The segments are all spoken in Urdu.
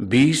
20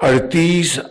38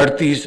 38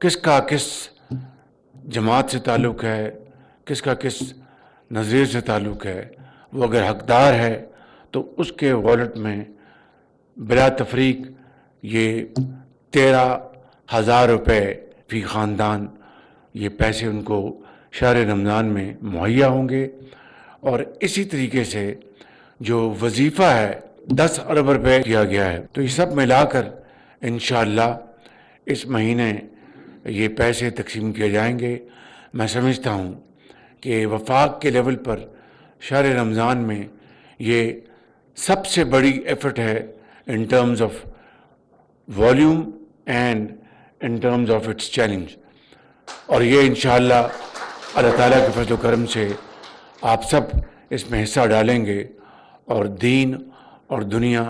کس کا کس جماعت سے تعلق ہے، کس کا کس نظریے سے تعلق ہے، وہ اگر حقدار ہے تو اس کے والٹ میں بلا تفریق یہ 13,000 روپے فی خاندان یہ پیسے ان کو شہر رمضان میں مہیا ہوں گے. اور اسی طریقے سے جو وظیفہ ہے 10 ارب روپے کیا گیا ہے، تو یہ سب ملا کر انشاءاللہ اس مہینے یہ پیسے تقسیم کیے جائیں گے. میں سمجھتا ہوں کہ وفاق کے لیول پر شہر رمضان میں یہ سب سے بڑی ایفرٹ ہے in terms of volume and in terms of its challenge. اور یہ انشاءاللہ اللہ تعالیٰ کے فضل و کرم سے آپ سب اس میں حصہ ڈالیں گے اور دین اور دنیا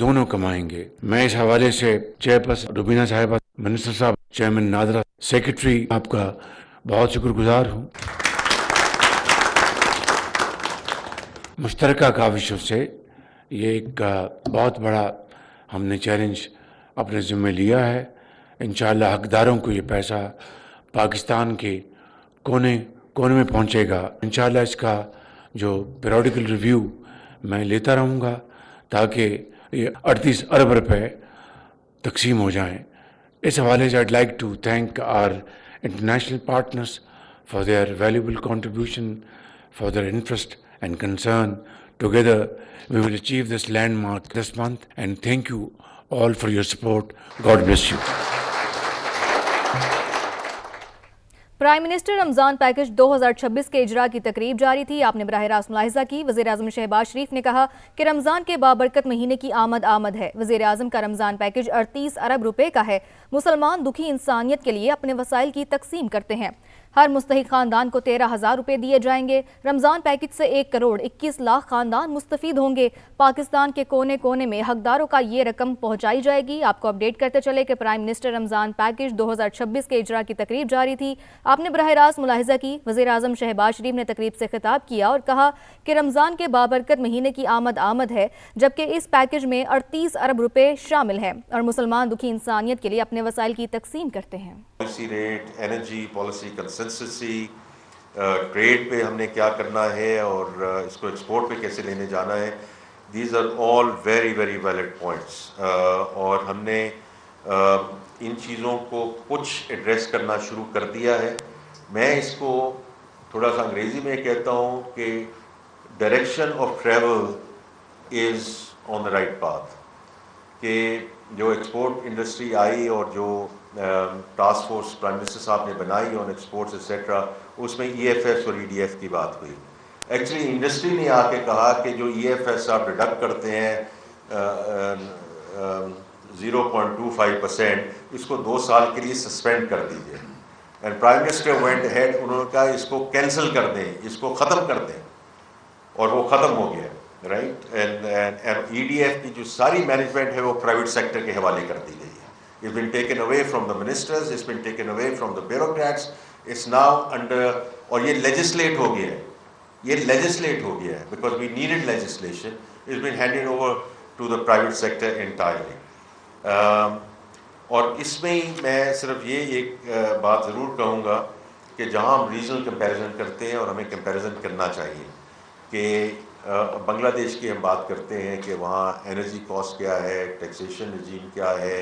دونوں کمائیں گے. میں اس حوالے سے چیئرپرسن روبینہ صاحبہ، منسٹر صاحب، چیئرمین نادرہ، سیکرٹری آپ کا بہت شکر گزار ہوں. مشترکہ کاوشوں سے یہ ایک بہت بڑا ہم نے چیلنج اپنے ذمہ لیا ہے. انشاءاللہ حقداروں کو یہ پیسہ پاکستان کے کونے کونے میں پہنچے گا. انشاءاللہ اس کا جو پیریوڈیکل ریویو میں لیتا رہوں گا تاکہ یہ 38 ارب روپے تقسیم ہو جائیں. اس حوالے سے I'd like to thank our international partners for their valuable contribution, for their interest and concern. Together we will achieve this landmark this month, and thank you all for your support. God bless you. Prime minister Ramzan package 2026 کے اجرا کی تقریب جاری تھی. آپ نے براہ راست ملاحظہ کی. وزیر اعظم شہباز شریف نے کہا کہ رمضان کے بابرکت مہینے کی آمد ہے. وزیر اعظم کا رمضان پیکج 38 ارب روپے کا ہے. مسلمان دکھی انسانیت کے لیے اپنے وسائل کی تقسیم کرتے ہیں. ہر مستحق خاندان کو 13,000 روپے دیے جائیں گے. رمضان پیکج سے 1 کروڑ 21 لاکھ خاندان مستفید ہوں گے. پاکستان کے کونے کونے میں حقداروں کا یہ رقم پہنچائی جائے گی. آپ کو اپڈیٹ کرتے چلے کہ پرائم منسٹر رمضان پیکج 2026 کے اجرا کی تقریب جاری تھی. آپ نے براہ راست ملاحظہ کی. وزیر اعظم شہباز شریف نے تقریب سے خطاب کیا اور کہا کہ رمضان کے بابرکت مہینے کی آمد ہے، جبکہ اس پیکج میں 38 ارب روپے شامل ہیں اور مسلمان دکھی انسانیت کے لیے اپنے وسائل کی تقسیم کرتے ہیں. Policy rate, energy policy consistency, trade پہ ہم نے کیا کرنا ہے اور اس کو ایکسپورٹ پہ کیسے لینے جانا ہے. These are all very very valid points. اور ہم نے ان چیزوں کو کچھ ایڈریس کرنا شروع کر دیا ہے. میں اس کو تھوڑا سا انگریزی میں کہتا ہوں کہ direction of travel is on the right path. کہ جو ایکسپورٹ انڈسٹری آئی اور جو ٹاسک فورس پرائم منسٹر صاحب نے بنائی آن ایکسپورٹس ایٹسیٹرا، اس میں ای ایف ایس اور ای ڈی ایف کی بات ہوئی. ایکچولی انڈسٹری نے آ کے کہا کہ جو ای ایف ایس آپ ڈیڈکٹ کرتے ہیں 0.25%، اس کو 2 سال کے لیے سسپینڈ کر دیجیے. And prime minister went ahead, انہوں نے کہا اس کو کینسل کر دیں، اس کو ختم کر دیں، اور وہ ختم ہو گیا. Right. And E D F کی جو ساری مینجمنٹ ہے وہ پرائیویٹ سیکٹر کے حوالے کر دی گئی ہے. It's been taken away from the ministers, it's been taken away from the bureaucrats, it's now under, اور یہ legislate ہو گیا ہے. یہ legislate ہو گیا ہے because we needed legislation. It's been handed over to the private sector entirely. اور اس میں ہی میں صرف یہ ایک بات ضرور کہوں گا کہ جہاں ہم ریجنل کمپیریزن کرتے ہیں اور ہمیں کمپیریزن کرنا چاہیے کہ بنگلہ دیش کی ہم بات کرتے ہیں کہ وہاں انرجی کاسٹ کیا ہے، ٹیکسیشن رجیم کیا ہے،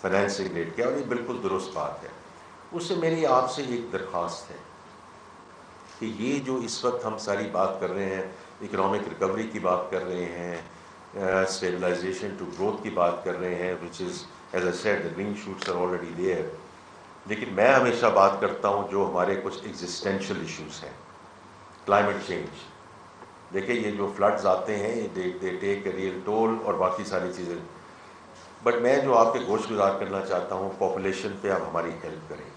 فائنینسنگ ریٹ کیا، اور یہ بالکل درست بات ہے. اس سے میری آپ سے ایک درخواست ہے کہ یہ جو اس وقت ہم ساری بات کر رہے ہیں، اکنامک ریکوری کی بات کر رہے ہیں، اسٹیبلائزیشن ٹو گروتھ کی بات کر رہے ہیں، which is as I said the green shoots are already there. لیکن میں ہمیشہ بات کرتا ہوں جو ہمارے کچھ ایگزسٹینشیل ایشوز ہیں. کلائمیٹ چینج، دیکھیں یہ جو فلڈز آتے ہیں دے ٹیک اے ریئل ٹول اور باقی ساری چیزیں. بٹ میں جو آپ کے گوش گزار کرنا چاہتا ہوں، پاپولیشن پہ آپ ہماری ہیلپ کریں.